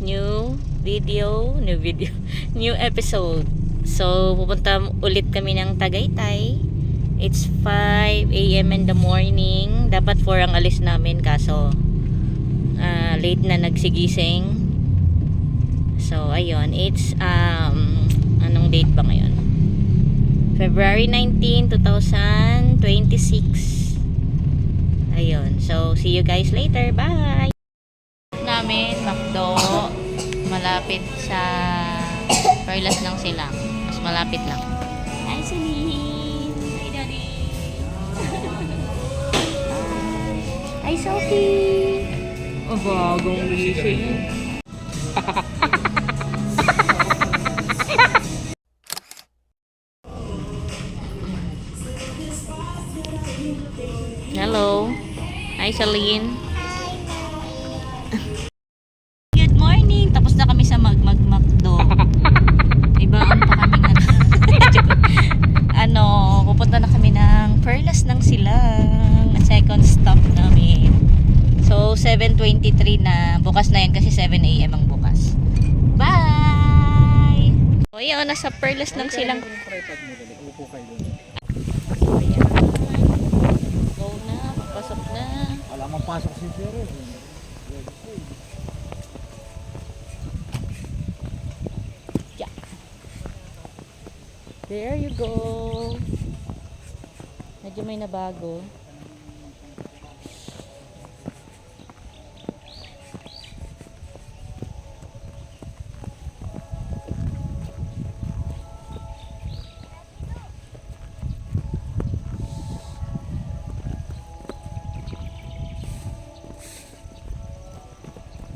new video, new episode. So, pupunta ulit kami ng Tagaytay. It's 5 AM in the morning. Dapat 4 ang alis namin, kaso late na nagsigising. So, ayun. It's, anong date ba ngayon? February 19, 2026. Ayun. So, see you guys later. Bye! Namin, McDo. Malapit sa Perlas ng Silang. Mas malapit lang. Hi, Celine! Hi, Daddy! Hi, Sophie! Oh, bagong gising. Hello. Hi, Celine. Good morning. Tapos na kami sa McDo. Ibaan pa kami pupunta na kami ng Perlas ng Silang. Second stop namin. So, 7:23 na. Bukas na yan kasi 7 AM ang bukas. Bye! O, yun. Nasa Perlas ng Silang. Upo kayo doon. Go na. Papasok na. Wala mapasok si Pero. Yeah. There you go. Medyo may nabago.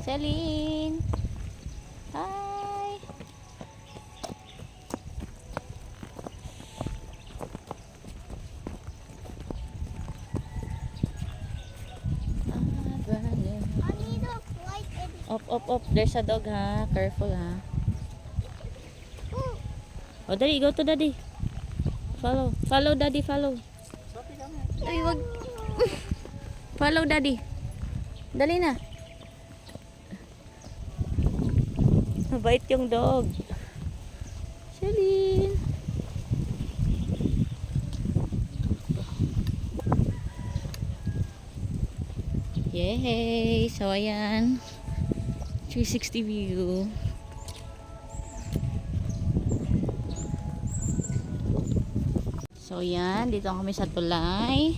Celine! Hi! Up. There's a dog, ha? Careful, ha? Oh, Daddy, go to Daddy. Follow, Daddy, follow. Ay, wag. Follow, Daddy. Dali na. Mabait yung dog. Celine. Yay! So, ayan. 360 view. So, ayan. Dito kami sa tulay.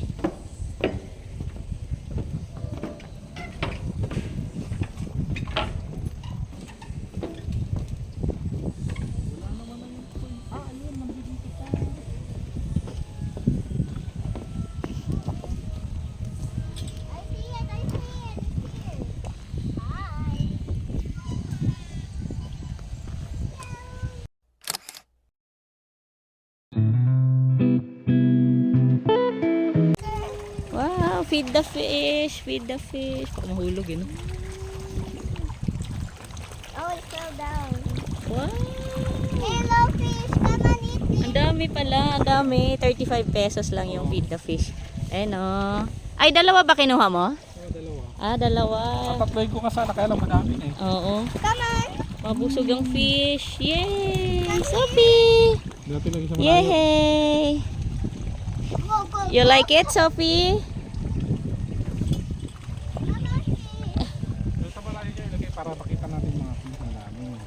Feed the fish. Baka mahulog yun. Oh, it fell down. Wow. Hello, fish. Come on, eat me. Ang dami pala. Ang dami. 35 pesos lang yung feed the fish. Ayan o. Ay, dalawa ba kinuha mo? Dalawa. Ah, dalawa. Tatloy ko ka sana, kaya lang madami eh. Oo. Come on. Mabusog ang fish. Yay! Sophie! Dati lagi sa malayo. Yay! Go. You like it, Sophie? Sa malayo niya ilagay para makita natin mga fish na namin.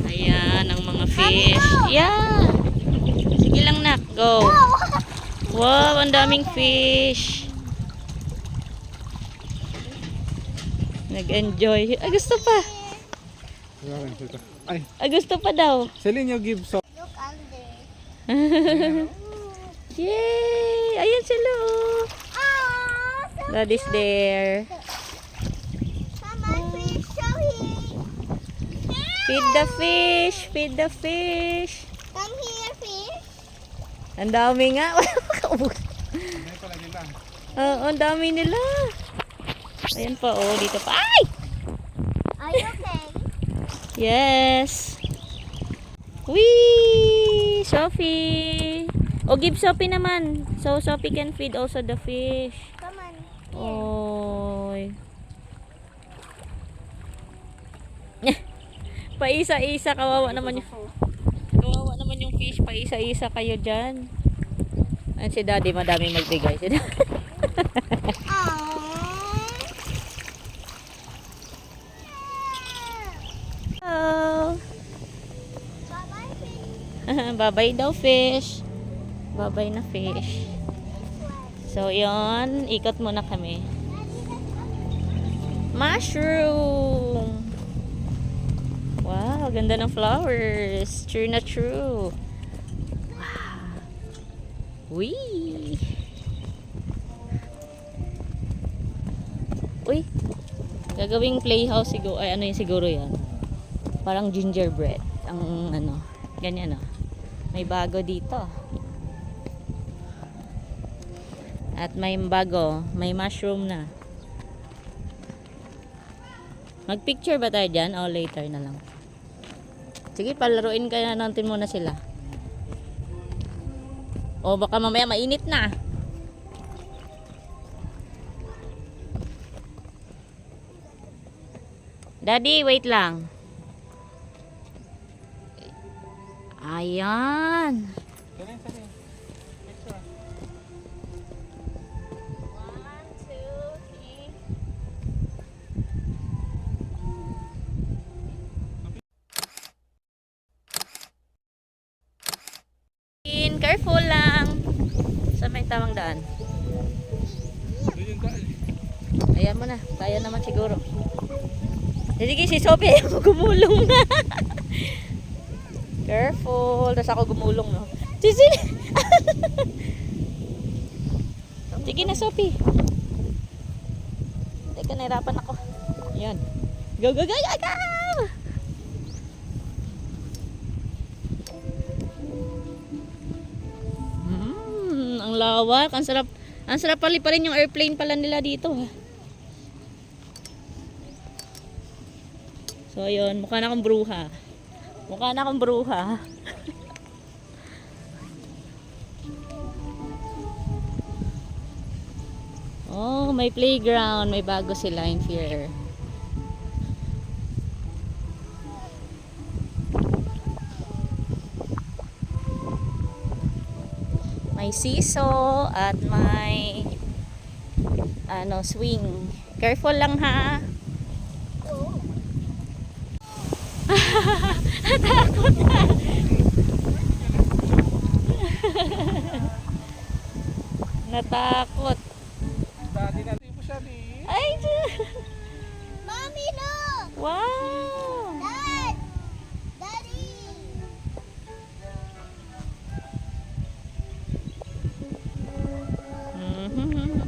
Ayan ang mga fish. Yeah! Sige lang, nak. Go! Wow, ang daming fish. Nag-enjoy. Ah, gusto pa. Ay, Ah, gusto pa daw. Celine, you give so. Look under. Yay! Ayan sila, oh. Ah, so Daddy's there. come on, fish. Show him. Feed the fish. Feed the fish. Come here, fish. Ang dami nga. Makaubos. Ay, pala nila. Oo, ang dami nila. Ayan pa, oh. Dito pa. Ay! Are you okay? Yes. Wee! Sophie. O, give Sophie naman. So, Sophie can feed also the fish. Come on. Oy. Paisa-isa, kawawa naman yung fish. Paisa-isa kayo dyan. Ayun si daddy, madaming magbigay. Si daddy. Oh. Bye-bye, fish. Babay daw fish. Babay na fish. So yon, ikot muna kami. Mushroom. Wow, ganda ng flowers. True na true. Wow. Wee. Uy. Gagawing playhouse siguro. Ay, ano yun siguro yan. Parang gingerbread. Ang ano. Ganyan oh. May bago dito. At may bago. May mushroom na. Mag-picture ba tayo dyan? O later na lang. Sige, palaruin kaya natin muna sila. O baka mamaya mainit na. Daddy, wait lang. Ayan. Saling. Picture. 1, 2, 3. Careful lang. Sa may tamang daan. Doon yung daan. Ayan mo na. Kaya naman siguro. Sige, si Sophie. Gumulong na. Careful. Tapos ako gumulong, no? Sige. Sige na, Sophie. Teka, nahirapan ako. Ayan. Go, go, go, go, go! Ang lawak. Ang sarap. Ang sarap paliparin yung airplane pala nila dito. So, yun. Mukha na akong bruha. Mukha na akong bruha. Oh, may playground. May bago sila in here. May seesaw at may ano, swing. Careful lang ha. Takot na. Natakot. Daddy natin po siya di. Ay, Mommy, look! wow. Dad! Daddy! Mhm.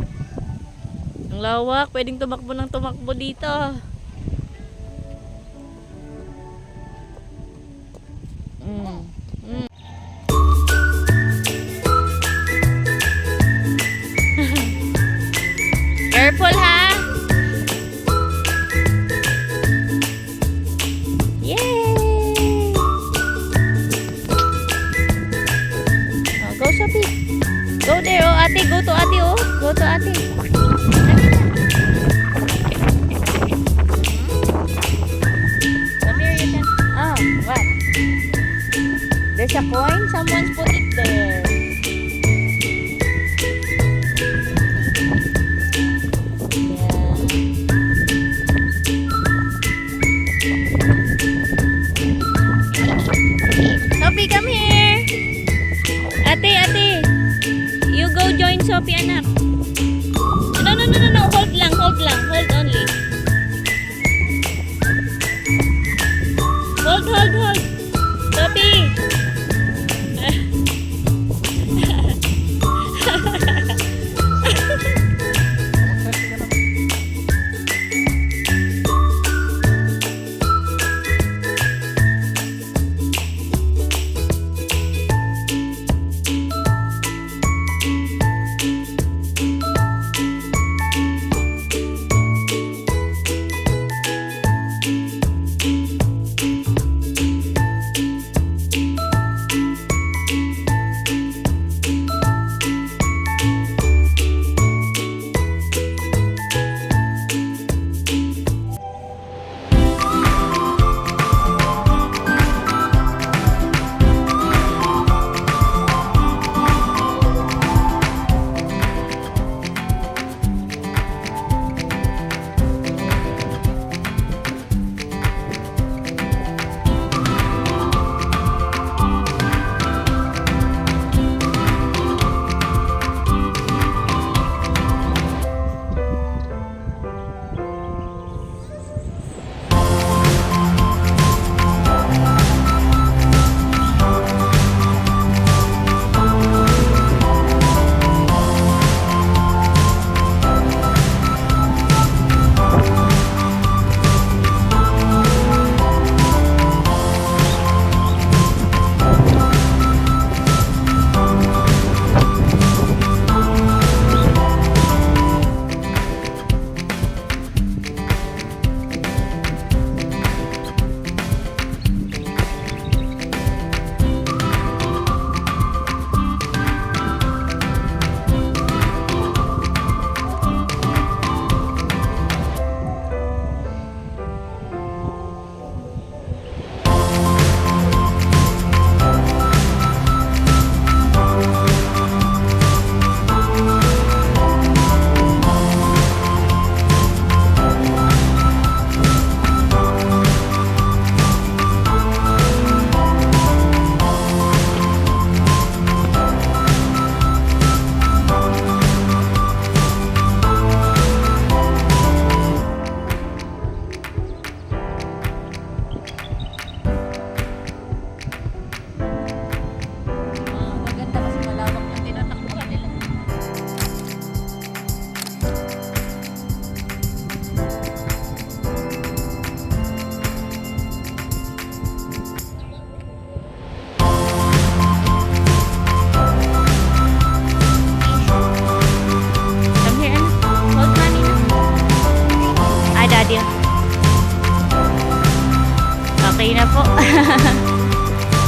Ang lawak, pwedeng tumakbo ng tumakbo dito. Careful ha. Yay! Oh, go Sophie. Go there, oh ate. Go to ate, oh. Go to ate.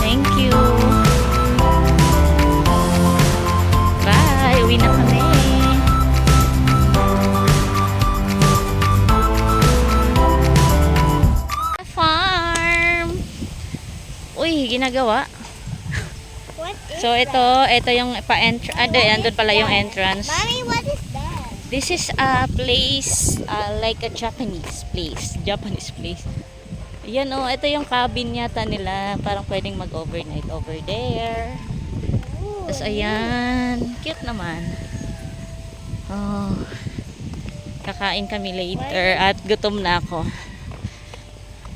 Thank you. Bye. Uwi na kami. Farm. Uy, ginagawa. What is So ito yung pa-entrance. Andun pala yung entrance. Mommy, what is that? This is a place like a Japanese place. Yan oh, ito yung cabin yata nila. Parang pwedeng mag-overnight over there. Tapos ayan, cute naman. Oh. Kakain kami later at gutom na ako.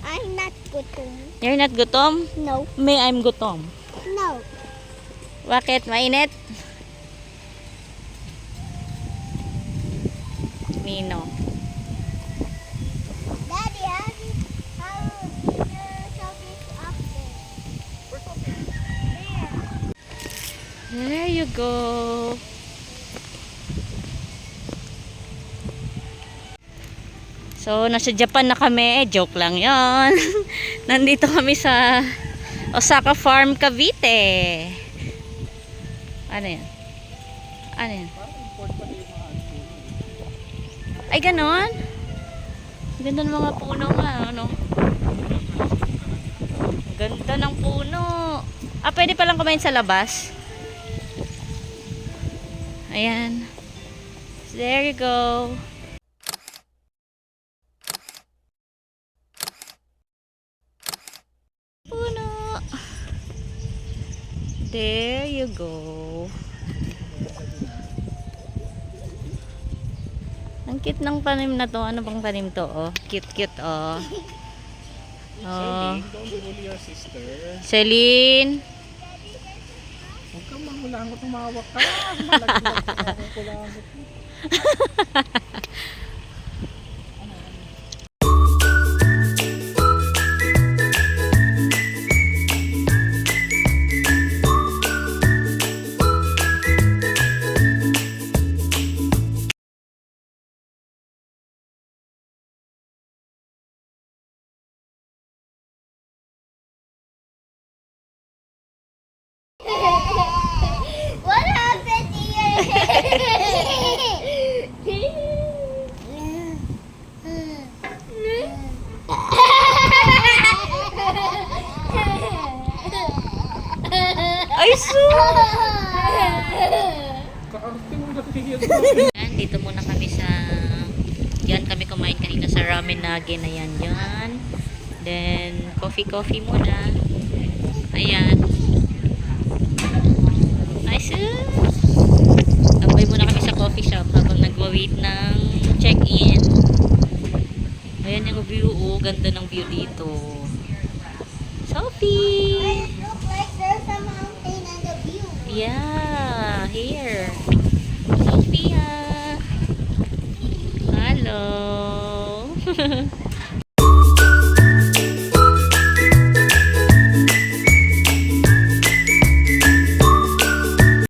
I'm not gutom. You're not gutom? No. Me, I'm gutom. No. Bakit? Mainit? Nino. Daddy, how dinner selfies up there? There you go. So, nasa Japan na kami. Joke lang yon. Nandito kami sa Osaka Farm, Cavite. Ano yan? Ano yan? Parang import pala yung mga ano. Ay, ganon? Ganda ng mga puno nga, ano? Ganda ng puno. Ah, pwede palang kumain sa labas. Ayan. So, there you go. Puno. There you go. Ang cute ng tanim na to. Ano bang tanim to? Oh, cute, oh. Oh. Don't bully your sister. Celine. Huwag kang mangulangot, tumawak ka. Malaglag ka ng kulangot. What happened to your Ay, sus! Kaarte mo natin. Dito muna kami sa... Yan kami kumain kanina sa ramen nage na yan. Then, coffee muna. Ayan. Ay, sus! Tambay muna kami sa coffee shop habang nagwa-wait ng check-in. Ayan yung view. Oh, ganda ng view dito. Sophie! It looks like there's a mountain and a view. Yeah, here. Sophia. Hello.